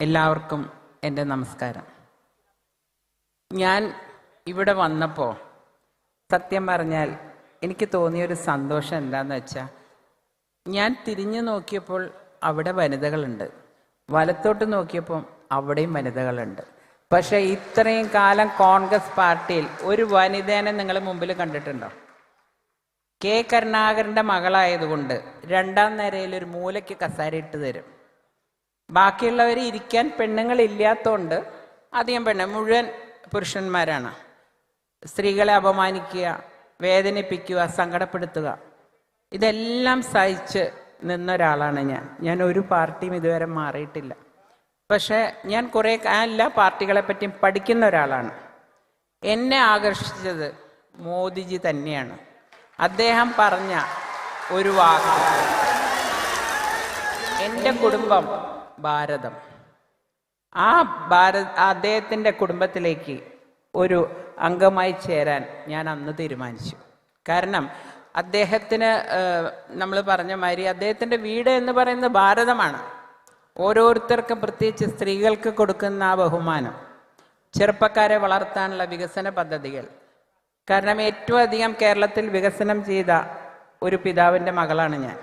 എല്ലാവർക്കും എൻ്റെ നമസ്കാരം. ഞാൻ ഇവിടെ വന്നപ്പോൾ സത്യം പറഞ്ഞാൽ എനിക്ക് തോന്നിയൊരു സന്തോഷം എന്താണെന്ന് വെച്ചാൽ, ഞാൻ തിരിഞ്ഞു നോക്കിയപ്പോൾ അവിടെ വനിതകളുണ്ട്, വലത്തോട്ട് നോക്കിയപ്പോൾ അവിടെയും വനിതകളുണ്ട്. പക്ഷേ ഇത്രയും കാലം കോൺഗ്രസ് പാർട്ടിയിൽ ഒരു വനിതേനെ നിങ്ങൾ മുമ്പിൽ കണ്ടിട്ടുണ്ടോ? കെ കരുണാകരൻ്റെ മകളായതുകൊണ്ട് രണ്ടാം നിരയിൽ ഒരു മൂലയ്ക്ക് കസേര ഇട്ട് തരും. ബാക്കിയുള്ളവർ ഇരിക്കാൻ പെണ്ണുങ്ങളില്ലാത്തതുകൊണ്ട് അധികം മുഴുവൻ പുരുഷന്മാരാണ്. സ്ത്രീകളെ അപമാനിക്കുക, വേദനിപ്പിക്കുക, സങ്കടപ്പെടുത്തുക, ഇതെല്ലാം സഹിച്ച് നിന്നൊരാളാണ് ഞാൻ ഒരു പാർട്ടിയും ഇതുവരെ മാറിയിട്ടില്ല. പക്ഷേ ഞാൻ എല്ലാ പാർട്ടികളെ പറ്റിയും പഠിക്കുന്ന ഒരാളാണ്. എന്നെ ആകർഷിച്ചത് മോദിജി തന്നെയാണ്. അദ്ദേഹം പറഞ്ഞ ഒരു വാക്ക്, എൻ്റെ കുടുംബം ഭാരതം. അദ്ദേഹത്തിൻ്റെ കുടുംബത്തിലേക്ക് ഒരു അംഗമായി ചേരാൻ ഞാൻ അന്ന് തീരുമാനിച്ചു. കാരണം അദ്ദേഹത്തിന് നമ്മൾ പറഞ്ഞ മാതിരി അദ്ദേഹത്തിൻ്റെ വീട് എന്ന് പറയുന്നത് ഭാരതമാണ്. ഓരോരുത്തർക്കും, പ്രത്യേകിച്ച് സ്ത്രീകൾക്ക് കൊടുക്കുന്ന ആ ബഹുമാനം, ചെറുപ്പക്കാരെ വളർത്താനുള്ള വികസന പദ്ധതികൾ. കാരണം ഏറ്റവും അധികം കേരളത്തിൽ വികസനം ചെയ്ത ഒരു പിതാവിൻ്റെ മകളാണ് ഞാൻ.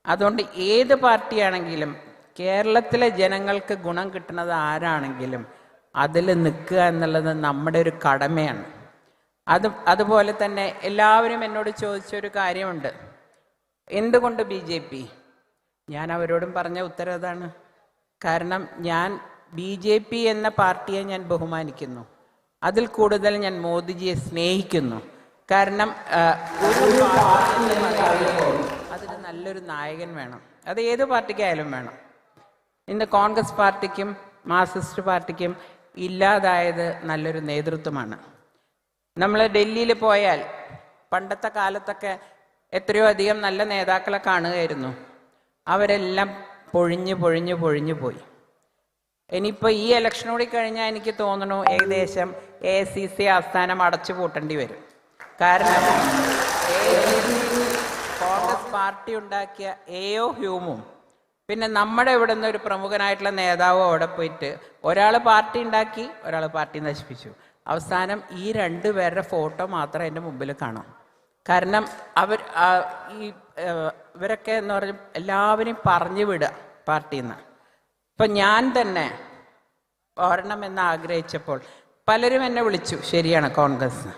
അതുകൊണ്ട് ഏത് പാർട്ടിയാണെങ്കിലും കേരളത്തിലെ ജനങ്ങൾക്ക് ഗുണം കിട്ടുന്നത് ആരാണെങ്കിലും അതിൽ നിൽക്കുക എന്നുള്ളത് നമ്മുടെ ഒരു കടമയാണ്. അതുപോലെ തന്നെ എല്ലാവരും എന്നോട് ചോദിച്ചൊരു കാര്യമുണ്ട്, എന്തുകൊണ്ട് BJP? ഞാൻ അവരോടും പറഞ്ഞ ഉത്തരം അതാണ്. കാരണം ഞാൻ BJP എന്ന പാർട്ടിയെ ഞാൻ ബഹുമാനിക്കുന്നു. അതിൽ കൂടുതൽ ഞാൻ മോദിജിയെ സ്നേഹിക്കുന്നു. കാരണം അതിന് നല്ലൊരു നായകൻ വേണം. അത് ഏത് പാർട്ടിക്കായാലും വേണം. ഇന്ന് കോൺഗ്രസ് പാർട്ടിക്കും മാർക്സിസ്റ്റ് പാർട്ടിക്കും ഇല്ലാതായത് നല്ലൊരു നേതൃത്വമാണ്. നമ്മൾ ഡൽഹിയിൽ പോയാൽ പണ്ടത്തെ കാലത്തൊക്കെ എത്രയോ അധികം നല്ല നേതാക്കളെ കാണുകയായിരുന്നു. അവരെല്ലാം പൊഴിഞ്ഞു പോയി. ഇനിയിപ്പോൾ ഈ ഇലക്ഷൻ കൂടി കഴിഞ്ഞാൽ എനിക്ക് തോന്നുന്നു ഏകദേശം AICC ആസ്ഥാനം അടച്ചു പൂട്ടേണ്ടി വരും. കാരണം കോൺഗ്രസ് പാർട്ടി ഉണ്ടാക്കിയ AO ഹ്യൂമും പിന്നെ നമ്മുടെ ഇവിടെ നിന്ന് ഒരു പ്രമുഖനായിട്ടുള്ള നേതാവും അവിടെ പോയിട്ട് ഒരാൾ പാർട്ടി ഉണ്ടാക്കി, ഒരാൾ പാർട്ടി നശിപ്പിച്ചു. അവസാനം ഈ രണ്ടുപേരുടെ ഫോട്ടോ മാത്രം എൻ്റെ മുമ്പിൽ കാണാം. കാരണം ഇവരൊക്കെ എന്ന് പറഞ്ഞാൽ എല്ലാവരെയും പറഞ്ഞു വിടുക പാർട്ടിയിൽ നിന്ന്. ഇപ്പം ഞാൻ തന്നെ വരണമെന്ന് ആഗ്രഹിച്ചപ്പോൾ പലരും എന്നെ വിളിച്ചു. ശരിയാണ്, കോൺഗ്രസ്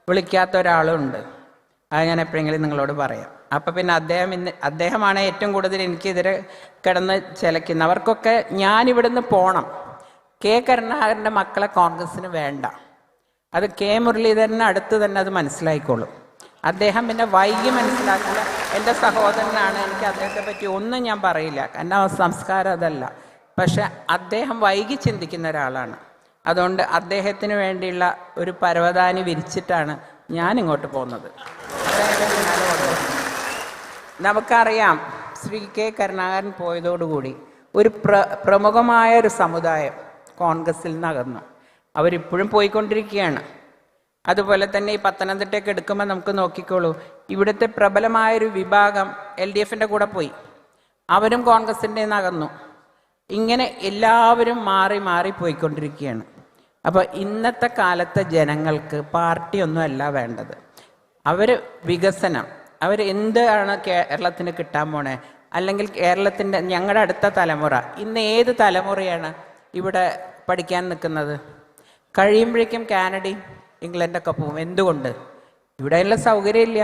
വിളിക്കാത്ത ഒരാളുണ്ട്, അത് ഞാൻ എപ്പോഴെങ്കിലും നിങ്ങളോട് പറയാം. അപ്പം പിന്നെ അദ്ദേഹമാണ് ഏറ്റവും കൂടുതൽ എനിക്കെതിരെ കിടന്ന് ചിലയ്ക്കുന്നത്. അവർക്കൊക്കെ ഞാനിവിടുന്ന് പോകണം. കെ കരുണാകരൻ്റെ മക്കളെ കോൺഗ്രസ്സിന് വേണ്ട. അത് കെ മുരളീധരന് അടുത്ത് തന്നെ അത് മനസ്സിലായിക്കോളും. അദ്ദേഹം പിന്നെ വൈകി മനസ്സിലാക്കില്ല. എൻ്റെ സഹോദരനാണ്, എനിക്ക് അദ്ദേഹത്തെ പറ്റി ഒന്നും ഞാൻ പറയില്ല, കാരണം സംസ്കാരം അതല്ല. പക്ഷെ അദ്ദേഹം വൈകി ചിന്തിക്കുന്ന ഒരാളാണ്. അതുകൊണ്ട് അദ്ദേഹത്തിന് വേണ്ടിയുള്ള ഒരു പരവതാനി വിരിച്ചിട്ടാണ് ഞാൻ ഇങ്ങോട്ട് പോകുന്നത്. നമുക്കറിയാം, ശ്രീ കെ കരുണാകരൻ പോയതോടുകൂടി ഒരു പ്രമുഖമായ ഒരു സമുദായം കോൺഗ്രസിൽ നിന്ന് അകന്നു. അവരിപ്പോഴും പോയിക്കൊണ്ടിരിക്കുകയാണ്. അതുപോലെ തന്നെ ഈ പത്തനംതിട്ടയൊക്കെ എടുക്കുമ്പോൾ നമുക്ക് നോക്കിക്കോളൂ, ഇവിടുത്തെ പ്രബലമായൊരു വിഭാഗം LDFൻ്റെ കൂടെ പോയി, അവരും കോൺഗ്രസിൻ്റെ അകന്നു. ഇങ്ങനെ എല്ലാവരും മാറി പോയിക്കൊണ്ടിരിക്കുകയാണ്. അപ്പോൾ ഇന്നത്തെ കാലത്തെ ജനങ്ങൾക്ക് പാർട്ടിയൊന്നും അല്ല വേണ്ടത്. അവർ വികസനം, എന്താണ് കേരളത്തിന് കിട്ടാൻ പോണേ, അല്ലെങ്കിൽ കേരളത്തിൻ്റെ ഞങ്ങളുടെ അടുത്ത തലമുറ, ഇന്ന് ഏത് തലമുറയാണ് ഇവിടെ പഠിക്കാൻ നിൽക്കുന്നത്? കഴിയുമ്പോഴേക്കും കാനഡയും ഇംഗ്ലണ്ടൊക്കെ പോവും. എന്തുകൊണ്ട്? ഇവിടെയുള്ള സൗകര്യമില്ല.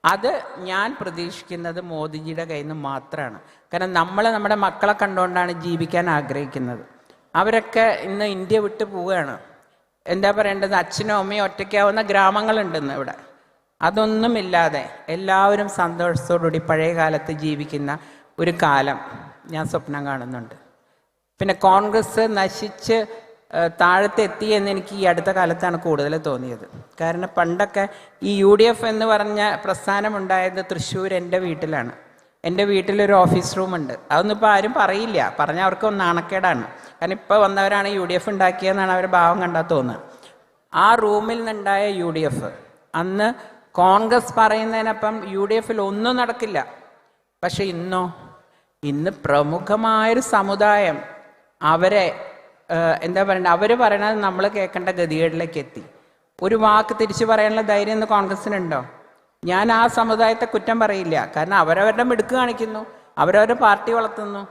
അത് ഞാൻ പ്രതീക്ഷിക്കുന്നത് മോദിജിയുടെ കയ്യിൽ നിന്ന് മാത്രമാണ്. കാരണം നമ്മൾ നമ്മുടെ മക്കളെ കണ്ടുകൊണ്ടാണ് ജീവിക്കാൻ ആഗ്രഹിക്കുന്നത്. അവരൊക്കെ ഇന്ന് ഇന്ത്യ വിട്ട് പോവുകയാണ്. എന്താ പറയേണ്ടത്, അച്ഛനും അമ്മയും ഒറ്റയ്ക്കാവുന്ന ഗ്രാമങ്ങളുണ്ടെന്ന് ഇവിടെ. അതൊന്നുമില്ലാതെ എല്ലാവരും സന്തോഷത്തോടുകൂടി പഴയ കാലത്ത് ജീവിക്കുന്ന ഒരു കാലം ഞാൻ സ്വപ്നം കാണുന്നുണ്ട്. പിന്നെ കോൺഗ്രസ് നശിച്ച് താഴത്തെത്തി എന്ന് എനിക്ക് ഈ അടുത്ത കാലത്താണ് കൂടുതൽ തോന്നിയത്. കാരണം പണ്ടൊക്കെ ഈ UDF എന്ന് പറഞ്ഞ പ്രസ്ഥാനം ഉണ്ടായത് തൃശ്ശൂർ എൻ്റെ വീട്ടിലാണ്. എൻ്റെ വീട്ടിലൊരു ഓഫീസ് റൂമുണ്ട്. അതൊന്നും ഇപ്പോൾ ആരും പറയില്ല, പറഞ്ഞാൽ അവർക്ക് നാണക്കേടാണ്. കാരണം ഇപ്പോൾ വന്നവരാണ് UDF ഉണ്ടാക്കിയതെന്നാണ് അവർ ഭാവം കണ്ടാൽ തോന്നുന്നത്. ആ റൂമിൽ നിന്നുണ്ടായ UDF അന്ന് കോൺഗ്രസ് പറയുന്നതിനപ്പം UDFൽ ഒന്നും നടക്കില്ല. പക്ഷെ ഇന്ന് പ്രമുഖമായൊരു സമുദായം അവരെ എന്താ പറയണ്ടത്, അവർ പറയണത് നമ്മൾ കേൾക്കേണ്ട ഗതികേടിലേക്ക് എത്തി. ഒരു വാക്ക് തിരിച്ചു പറയാനുള്ള ധൈര്യം ഇന്ന് കോൺഗ്രസിനുണ്ടോ? ഞാൻ ആ സമുദായത്തെ കുറ്റം പറയില്ല, കാരണം അവരവരുടെ മിടുക്ക് കാണിക്കുന്നു, അവരവരുടെ പാർട്ടി വളർത്തുന്നു,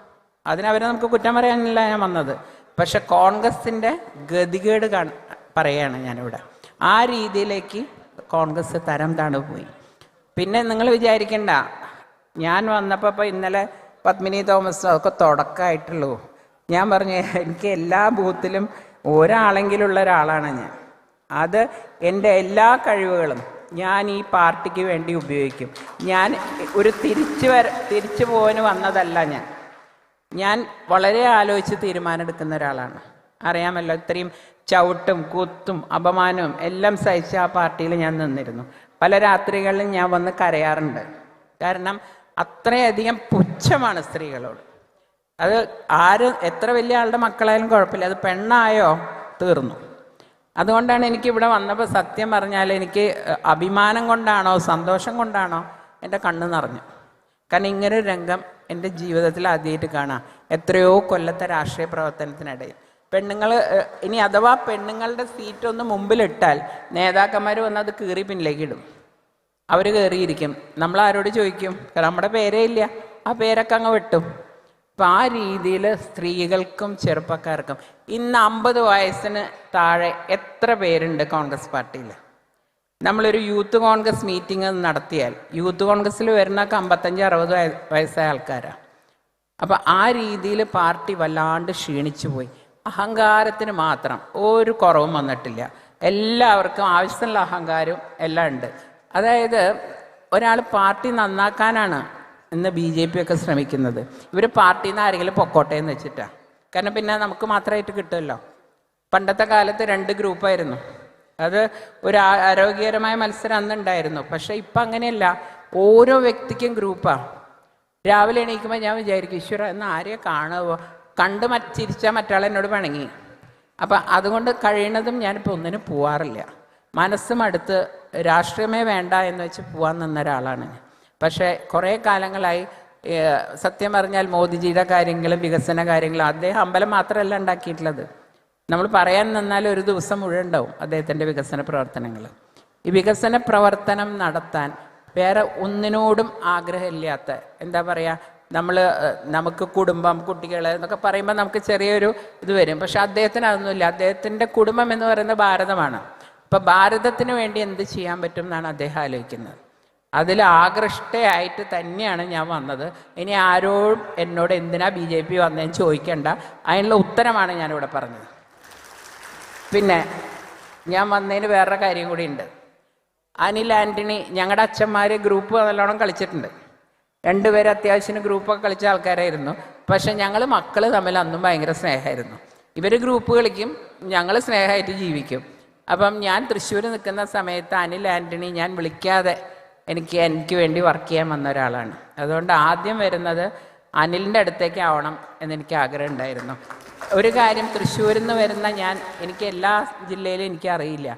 അതിനവരെ നമുക്ക് കുറ്റം പറയാനല്ല ഞാൻ വന്നത്. പക്ഷെ കോൺഗ്രസിൻ്റെ ഗതികേട് പറയുകയാണ് ഞാനിവിടെ. ആ രീതിയിലേക്ക് കോൺഗ്രസ് തരം താണു പോയി. പിന്നെ നിങ്ങൾ വിചാരിക്കണ്ട, ഞാൻ വന്നപ്പോൾ ഇപ്പോൾ ഇന്നലെ പത്മിനി തോമസ് ഒക്കെ തുടക്കമായിട്ടുള്ളൂ. ഞാൻ പറഞ്ഞു എനിക്ക് എല്ലാ ബൂത്തിലും ഒരാളെങ്കിലുള്ള ഒരാളാണ് ഞാൻ. അത് എൻ്റെ എല്ലാ കഴിവുകളും ഞാൻ ഈ പാർട്ടിക്ക് വേണ്ടി ഉപയോഗിക്കും. ഞാൻ ഒരു തിരിച്ചു പോകാൻ വന്നതല്ല. ഞാൻ വളരെ ആലോചിച്ച് തീരുമാനമെടുക്കുന്ന ഒരാളാണ്. അറിയാമല്ലോ, ഇത്രയും ചവിട്ടും കുത്തും അപമാനവും എല്ലാം സഹിച്ച് ആ പാർട്ടിയിൽ ഞാൻ നിന്നിരുന്നു. പല രാത്രികളിലും ഞാൻ വന്ന് കരയാറുണ്ട്. കാരണം അത്രയധികം പുച്ഛമാണ് സ്ത്രീകളോട്. അത് എത്ര വലിയ ആളുടെ മക്കളായാലും കുഴപ്പമില്ല, അത് പെണ്ണായോ തീർന്നു. അതുകൊണ്ടാണ് എനിക്കിവിടെ വന്നപ്പോൾ സത്യം പറഞ്ഞാൽ എനിക്ക് അഭിമാനം കൊണ്ടാണോ സന്തോഷം കൊണ്ടാണോ എൻ്റെ കണ്ണ് നിറഞ്ഞു. കാരണം ഇങ്ങനൊരു രംഗം എൻ്റെ ജീവിതത്തിൽ ആദ്യമായിട്ട് കാണാം. എത്രയോ കൊല്ലത്തെ രാഷ്ട്രീയ പ്രവർത്തനത്തിനിടയിൽ പെണ്ണുങ്ങൾ, ഇനി അഥവാ പെണ്ണുങ്ങളുടെ സീറ്റൊന്ന് മുമ്പിലിട്ടാൽ നേതാക്കന്മാർ വന്ന് അത് കീറി പിന്നിലേക്ക് ഇടും. അവർ കയറിയിരിക്കും. നമ്മൾ ആരോട് ചോദിക്കും? കാരണം നമ്മുടെ പേരേ ഇല്ല, ആ പേരൊക്കെ അങ്ങ് വെട്ടും. അപ്പം ആ രീതിയിൽ സ്ത്രീകൾക്കും ചെറുപ്പക്കാർക്കും ഇന്ന് 50 വയസ്സിന് താഴെ എത്ര പേരുണ്ട് കോൺഗ്രസ് പാർട്ടിയിൽ? നമ്മളൊരു യൂത്ത് കോൺഗ്രസ് മീറ്റിംഗ് നടത്തിയാൽ യൂത്ത് കോൺഗ്രസ്സിൽ വരുന്നൊക്കെ 55-60 വയസ്സായ ആൾക്കാരാണ്. അപ്പം ആ രീതിയിൽ പാർട്ടി വല്ലാണ്ട് ക്ഷീണിച്ചു പോയി. അഹങ്കാരത്തിന് മാത്രം ഒരു കുറവും വന്നിട്ടില്ല. എല്ലാവർക്കും ആവശ്യമുള്ള അഹങ്കാരവും എല്ലാം ഉണ്ട്. അതായത് ഒരാൾ പാർട്ടി നന്നാക്കാനാണ് ഇന്ന് BJP ഒക്കെ ശ്രമിക്കുന്നത്. ഇവർ പാർട്ടിയിൽ നിന്ന് ആരെങ്കിലും പൊക്കോട്ടെ എന്ന് വെച്ചിട്ടാണ്. കാരണം പിന്നെ നമുക്ക് മാത്രമായിട്ട് കിട്ടുമല്ലോ. പണ്ടത്തെ കാലത്ത് 2 ഗ്രൂപ്പായിരുന്നു. അത് ഒരു ആരോഗ്യകരമായ മത്സരം അന്നുണ്ടായിരുന്നു. പക്ഷെ ഇപ്പം അങ്ങനെയല്ല, ഓരോ വ്യക്തിക്കും ഗ്രൂപ്പാണ്. രാവിലെ എണീക്കുമ്പോൾ ഞാൻ വിചാരിക്കും, ഈശ്വര എന്ന് ആരെയെ കാണുമോ, കണ്ട് ചിരിച്ചാൽ മറ്റാളെന്നോട് പിണങ്ങി. അപ്പം അതുകൊണ്ട് കഴിയുന്നതും ഞാനിപ്പോൾ ഒന്നിനും പോവാറില്ല. മനസ്സും അടുത്ത് രാഷ്ട്രീയമേ വേണ്ട എന്ന് വെച്ച് പോകാൻ നിന്ന ഒരാളാണ്. പക്ഷേ കുറേ കാലങ്ങളായി സത്യം പറഞ്ഞാൽ മോദിജിയുടെ കാര്യങ്ങളും വികസന കാര്യങ്ങളും, അദ്ദേഹം അമ്പലം മാത്രമല്ല ഉണ്ടാക്കിയിട്ടുള്ളത്. നമ്മൾ പറയാൻ നിന്നാൽ ഒരു ദിവസം മുഴുവൻ ഉണ്ടാവും അദ്ദേഹത്തിൻ്റെ വികസന പ്രവർത്തനങ്ങൾ. ഈ വികസന പ്രവർത്തനം നടത്താൻ വേറെ ഒന്നിനോടും ആഗ്രഹമില്ലാത്ത, എന്താ പറയുക, നമുക്ക് കുടുംബം കുട്ടികൾ എന്നൊക്കെ പറയുമ്പോൾ നമുക്ക് ചെറിയൊരു ഇത് വരും. പക്ഷെ അദ്ദേഹത്തിന് അതൊന്നുമില്ല. അദ്ദേഹത്തിൻ്റെ കുടുംബം എന്ന് പറയുന്നത് ഭാരതമാണ്. അപ്പം ഭാരതത്തിന് വേണ്ടി എന്ത് ചെയ്യാൻ പറ്റും എന്നാണ് അദ്ദേഹം ആലോചിക്കുന്നത്. അതിൽ ആകൃഷ്ടയായിട്ട് തന്നെയാണ് ഞാൻ വന്നത്. ഇനി ആരോടും എന്നോട് എന്തിനാ BJP വന്നതെന്ന് ചോദിക്കേണ്ട, അതിനുള്ള ഉത്തരമാണ് ഞാനിവിടെ പറഞ്ഞത്. പിന്നെ ഞാൻ വന്നതിന് വേറൊരു കാര്യം കൂടി ഉണ്ട്. അനിൽ ആൻ്റണി, ഞങ്ങളുടെ അച്ഛന്മാർ ഗ്രൂപ്പ് നല്ലോണം കളിച്ചിട്ടുണ്ട്. 2 പേര് അത്യാവശ്യം ഗ്രൂപ്പൊക്കെ കളിച്ച ആൾക്കാരായിരുന്നു. പക്ഷെ ഞങ്ങൾ മക്കൾ തമ്മിൽ അന്നും ഭയങ്കര സ്നേഹമായിരുന്നു. ഇവർ ഗ്രൂപ്പ് കളിക്കും, ഞങ്ങൾ സ്നേഹമായിട്ട് ജീവിക്കും. അപ്പം ഞാൻ തൃശ്ശൂർ നിൽക്കുന്ന സമയത്ത് അനിൽ ആൻ്റണി ഞാൻ വിളിക്കാതെ എനിക്ക് വേണ്ടി വർക്ക് ചെയ്യാൻ വന്ന ഒരാളാണ്. അതുകൊണ്ട് ആദ്യം വരുന്നത് അനിലിൻ്റെ അടുത്തേക്ക് ആവണം എന്നെനിക്ക് ആഗ്രഹം ഉണ്ടായിരുന്നു. ഒരു കാര്യം, തൃശ്ശൂരിൽ നിന്ന് വരുന്ന എനിക്ക് എല്ലാ ജില്ലയിലും എനിക്കറിയില്ല.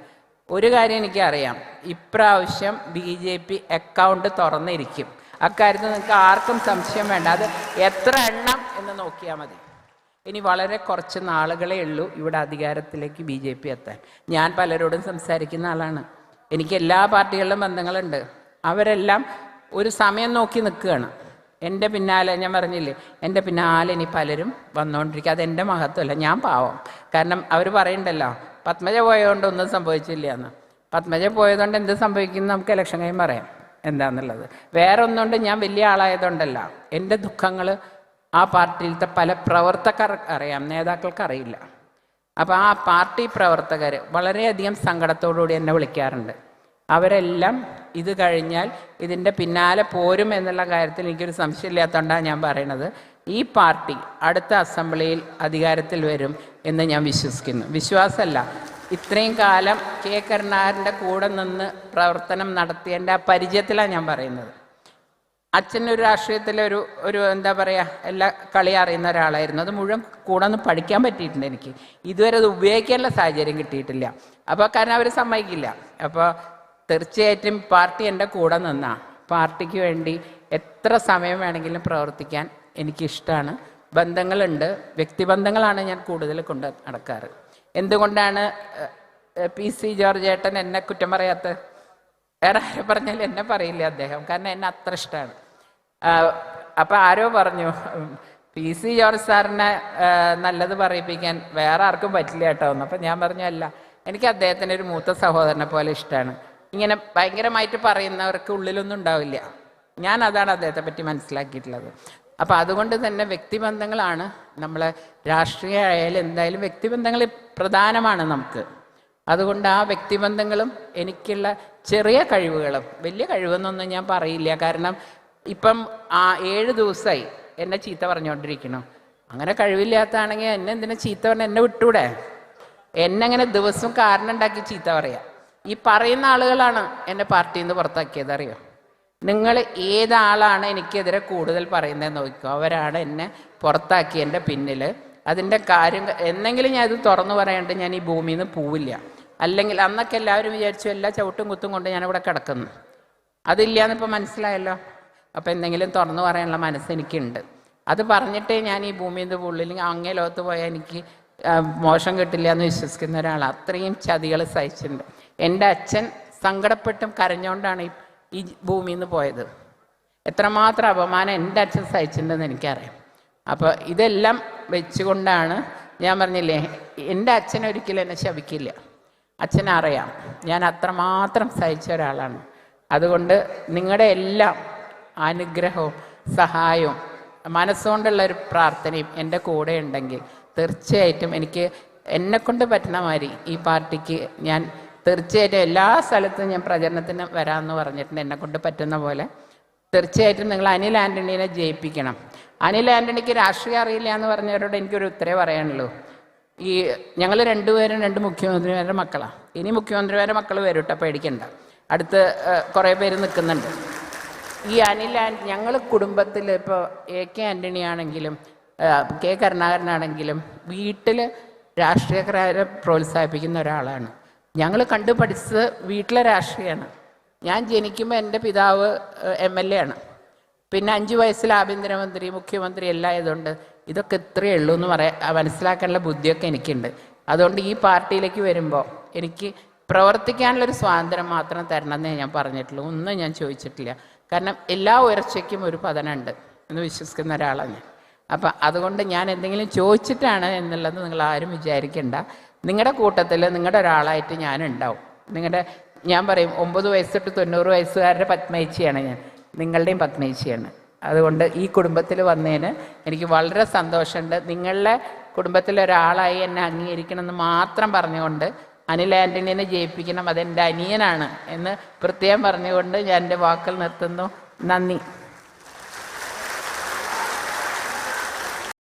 ഒരു കാര്യം എനിക്കറിയാം, ഇപ്രാവശ്യം BJP അക്കൗണ്ട് തുറന്നിരിക്കും. അക്കാര്യത്തിൽ നിങ്ങൾക്ക് ആർക്കും സംശയം വേണ്ട. അത് എത്ര എണ്ണം എന്ന് നോക്കിയാൽ മതി. ഇനി വളരെ കുറച്ച് നാളുകളേ ഉള്ളൂ ഇവിടെ അധികാരത്തിലേക്ക് BJP എത്താൻ. ഞാൻ പലരോടും സംസാരിക്കുന്ന ആളാണ്. എനിക്ക് എല്ലാ പാർട്ടികളിലും ബന്ധങ്ങളുണ്ട്. അവരെല്ലാം ഒരു സമയം നോക്കി നിൽക്കുകയാണ്. എൻ്റെ പിന്നാലെ, ഞാൻ പറഞ്ഞില്ലേ, എൻ്റെ പിന്നാലെ ഇനി പലരും വന്നുകൊണ്ടിരിക്കുക. അതെൻ്റെ മഹത്വമല്ല, ഞാൻ പാവം. കാരണം അവർ പറയണ്ടല്ലോ, പത്മജ പോയതുകൊണ്ട് ഒന്നും സംഭവിച്ചില്ല എന്ന്. പത്മജ പോയതുകൊണ്ട് എന്ത് സംഭവിക്കുന്നു നമുക്ക് ഇലക്ഷൻ കഴിയുമ്പോൾ പറയാം എന്താണെന്നുള്ളത്. വേറെ ഒന്നുകൊണ്ട് ഞാൻ വലിയ ആളായതുകൊണ്ടല്ല. എൻ്റെ ദുഃഖങ്ങൾ ആ പാർട്ടിയിലത്തെ പല പ്രവർത്തകർക്ക് അറിയാം, നേതാക്കൾക്ക് അറിയില്ല. അപ്പോൾ ആ പാർട്ടി പ്രവർത്തകർ വളരെയധികം സങ്കടത്തോടുകൂടി എന്നെ വിളിക്കാറുണ്ട്. അവരെല്ലാം ഇത് കഴിഞ്ഞാൽ ഇതിൻ്റെ പിന്നാലെ പോരും എന്നുള്ള കാര്യത്തിൽ എനിക്കൊരു സംശയമില്ലാത്തതുകൊണ്ടാണ് ഞാൻ പറയണത്. ഈ പാർട്ടി അടുത്ത അസംബ്ലിയിൽ അധികാരത്തിൽ വരും എന്ന് ഞാൻ വിശ്വസിക്കുന്നു. വിശ്വാസമല്ല, ഇത്രയും കാലം കെ കരുണാകരൻ്റെ കൂടെ നിന്ന് പ്രവർത്തനം നടത്തിയതിൻ്റെ ആ പരിചയത്തിലാണ് ഞാൻ പറയുന്നത്. അച്ഛനൊരു രാഷ്ട്രീയത്തിലൊരു എന്താ പറയുക, എല്ലാ കളി അറിയുന്ന ഒരാളായിരുന്നു. അത് മുഴുവൻ കൂടെ ഒന്ന് പഠിക്കാൻ പറ്റിയിട്ടുണ്ട് എനിക്ക്. ഇതുവരെ അത് ഉപയോഗിക്കാനുള്ള സാഹചര്യം കിട്ടിയിട്ടില്ല. അപ്പോൾ കാരണം അവർ സമ്മതിക്കില്ല. അപ്പോൾ തീർച്ചയായിട്ടും പാർട്ടി എൻ്റെ കൂടെ നിന്നാ പാർട്ടിക്ക് വേണ്ടി എത്ര സമയം വേണമെങ്കിലും പ്രവർത്തിക്കാൻ എനിക്കിഷ്ടമാണ്. ബന്ധങ്ങളുണ്ട്, വ്യക്തിബന്ധങ്ങളാണ് ഞാൻ കൂടുതൽ കൊണ്ട് നടക്കാറ്. എന്തുകൊണ്ടാണ് PC ജോർജ് ഏട്ടൻ എന്നെ കുറ്റം പറയാത്തത്? വേറെ ആരും പറഞ്ഞാലും എന്നെ പറയില്ല അദ്ദേഹം, കാരണം എന്നെ അത്ര ഇഷ്ടമാണ്. അപ്പം ആരോ പറഞ്ഞു PC ജോർജ് സാറിനെ നല്ലത് പറയിപ്പിക്കാൻ വേറെ ആർക്കും പറ്റില്ല കേട്ടോ എന്ന്. അപ്പം ഞാൻ പറഞ്ഞു അല്ല, എനിക്ക് അദ്ദേഹത്തിൻ്റെ ഒരു മൂത്ത സഹോദരനെ പോലെ ഇഷ്ടമാണ്. ഇങ്ങനെ ഭയങ്കരമായിട്ട് പറയുന്നവർക്ക് ഉള്ളിലൊന്നും ഉണ്ടാവില്ല. ഞാൻ അതാണ് അദ്ദേഹത്തെ പറ്റി മനസ്സിലാക്കിയിട്ടുള്ളത്. അപ്പം അതുകൊണ്ട് തന്നെ വ്യക്തിബന്ധങ്ങളാണ് നമ്മളെ രാഷ്ട്രീയ ആയാലും എന്തായാലും വ്യക്തിബന്ധങ്ങൾ പ്രധാനമാണ് നമുക്ക്. അതുകൊണ്ട് ആ വ്യക്തിബന്ധങ്ങളും എനിക്കുള്ള ചെറിയ കഴിവുകളും, വലിയ കഴിവെന്നൊന്നും ഞാൻ പറയില്ല. കാരണം ഇപ്പം 7 ദിവസമായി എന്നെ ചീത്ത പറഞ്ഞുകൊണ്ടിരിക്കണു. അങ്ങനെ കഴിവില്ലാത്തതാണെങ്കിൽ എന്നെ എന്തിനാ ചീത്ത പറഞ്ഞാൽ എന്നെ വിട്ടൂടെ? എന്നെ അങ്ങനെ ദിവസവും കാരണം ഉണ്ടാക്കി ചീത്ത പറയാം. ഈ പറയുന്ന ആളുകളാണ് എന്നെ പാർട്ടിയിൽ നിന്ന് പുറത്താക്കിയത്, അറിയോ? നിങ്ങൾ ഏതാളാണ് എനിക്കെതിരെ കൂടുതൽ പറയുന്നതെന്ന് നോക്കിക്കോ, അവരാണ് എന്നെ പുറത്താക്കിയതിൻ്റെ പിന്നിൽ. അതിൻ്റെ കാര്യം എന്നെങ്കിലും ഞാൻ ഇത് തുറന്നു പറയാണ്ട് ഞാൻ ഈ ഭൂമിയിൽ നിന്ന് പോവില്ല. അല്ലെങ്കിൽ അന്നൊക്കെ എല്ലാവരും വിചാരിച്ചു എല്ലാ ചവിട്ടും കുത്തും കൊണ്ട് ഞാനിവിടെ കിടക്കുന്നു. അതില്ലാന്നിപ്പോൾ മനസ്സിലായല്ലോ. അപ്പോൾ എന്തെങ്കിലും തുറന്നു പറയാനുള്ള മനസ്സ് എനിക്കുണ്ട്. അത് പറഞ്ഞിട്ടേ ഞാൻ ഈ ഭൂമിയിൽ നിന്ന് പോവുള്ളൂ. ഇല്ലെങ്കിൽ അങ്ങേ ലോകത്ത് പോയാൽ എനിക്ക് മോശം കിട്ടില്ല എന്ന് വിശ്വസിക്കുന്ന ഒരാളാണ്. അത്രയും ചതികൾ സഹിച്ചിട്ടുണ്ട്. എൻ്റെ അച്ഛൻ സങ്കടപ്പെട്ടും കരഞ്ഞുകൊണ്ടാണ് ഈ ഭൂമിയിൽ നിന്ന് പോയത്. എത്രമാത്രം അപമാനം എൻ്റെ അച്ഛൻ സഹിച്ചിട്ടുണ്ടെന്ന് എനിക്കറിയാം. അപ്പോൾ ഇതെല്ലാം വെച്ചുകൊണ്ടാണ് ഞാൻ പറഞ്ഞില്ലേ, എൻ്റെ അച്ഛൻ ഒരിക്കലും എന്നെ ശപിക്കില്ല. അച്ഛനറിയാം ഞാൻ അത്രമാത്രം സഹിച്ച ഒരാളാണ്. അതുകൊണ്ട് നിങ്ങളുടെ എല്ലാം അനുഗ്രഹവും സഹായവും മനസ്സുകൊണ്ടുള്ള ഒരു പ്രാർത്ഥനയും എൻ്റെ കൂടെ ഉണ്ടെങ്കിൽ തീർച്ചയായിട്ടും എനിക്ക് എന്നെക്കൊണ്ട് പറ്റുന്ന മാതിരി ഈ പാർട്ടിക്ക് ഞാൻ തീർച്ചയായിട്ടും എല്ലാ സ്ഥലത്തും ഞാൻ പ്രചരണത്തിന് വരാമെന്ന് പറഞ്ഞിട്ടുണ്ട്. എന്നെക്കൊണ്ട് പറ്റുന്ന പോലെ തീർച്ചയായിട്ടും നിങ്ങൾ അനിൽ ആൻ്റണീനെ ജയിപ്പിക്കണം. അനിൽ ആൻ്റണിക്ക് രാഷ്ട്രീയം അറിയില്ല എന്ന് പറഞ്ഞവരോട് എനിക്കൊരു ഉത്തരവേ പറയാനുള്ളൂ. ഞങ്ങൾ രണ്ടുപേരും 2 മുഖ്യമന്ത്രിമാരുടെ മക്കളാണ്. ഇനി മുഖ്യമന്ത്രിമാരുടെ മക്കൾ വരും കേട്ടോ, പേടിക്കണ്ട. അടുത്ത് കുറേ പേര് നിൽക്കുന്നുണ്ട്. ഈ ഞങ്ങൾ കുടുംബത്തിൽ ഇപ്പോൾ AK ആൻ്റണി ആണെങ്കിലും K കരുണാകരനാണെങ്കിലും വീട്ടിൽ രാഷ്ട്രീയക്കാരെ പ്രോത്സാഹിപ്പിക്കുന്ന ഒരാളാണ്. ഞങ്ങൾ കണ്ടു പഠിച്ചത് വീട്ടിലെ രാഷ്ട്രീയമാണ്. ഞാൻ ജനിക്കുമ്പോൾ എൻ്റെ പിതാവ് MLA ആണ്. പിന്നെ 5 വയസ്സിൽ ആഭ്യന്തരമന്ത്രി, മുഖ്യമന്ത്രി എല്ലാം ആയതുകൊണ്ട് ഇതൊക്കെ ഇത്രയേ ഉള്ളൂ എന്ന് മനസ്സിലാക്കാനുള്ള ബുദ്ധിയൊക്കെ എനിക്കുണ്ട്. അതുകൊണ്ട് ഈ പാർട്ടിയിലേക്ക് വരുമ്പോൾ എനിക്ക് പ്രവർത്തിക്കാനുള്ളൊരു സ്വാതന്ത്ര്യം മാത്രം തരണമെന്നേ ഞാൻ പറഞ്ഞിട്ടുള്ളൂ. ഒന്നും ഞാൻ ചോദിച്ചിട്ടില്ല. കാരണം എല്ലാ ഉയർച്ചയ്ക്കും ഒരു പതനമുണ്ട് എന്ന് വിശ്വസിക്കുന്ന ഒരാളാണ് ഞാൻ. അപ്പം അതുകൊണ്ട് ഞാൻ എന്തെങ്കിലും ചോദിച്ചിട്ടാണ് എന്നുള്ളത് നിങ്ങൾ ആരും വിചാരിക്കേണ്ട. നിങ്ങളുടെ കൂട്ടത്തിൽ നിങ്ങളുടെ ഒരാളായിട്ട് ഞാനുണ്ടാവും. ഞാൻ പറയും 9 വയസ്സ് തൊട്ട് 90 വയസ്സുകാരുടെ പത്മേച്ചിയാണ് ഞാൻ, നിങ്ങളുടെയും പത്മേച്ചിയാണ്. അതുകൊണ്ട് ഈ കുടുംബത്തിൽ വന്നതിന് എനിക്ക് വളരെ സന്തോഷമുണ്ട്. നിങ്ങളുടെ കുടുംബത്തിലെ ഒരാളായി എന്നെ അംഗീകരിക്കണമെന്ന് മാത്രം പറഞ്ഞുകൊണ്ട് അനിൽ ആൻ്റണീനെ ജയിപ്പിക്കണം, അതെൻ്റെ അനിയനാണ് എന്ന് പ്രത്യേകം പറഞ്ഞുകൊണ്ട് ഞാൻ എൻ്റെ വാക്കുകൾ നിർത്തുന്നു. നന്ദി.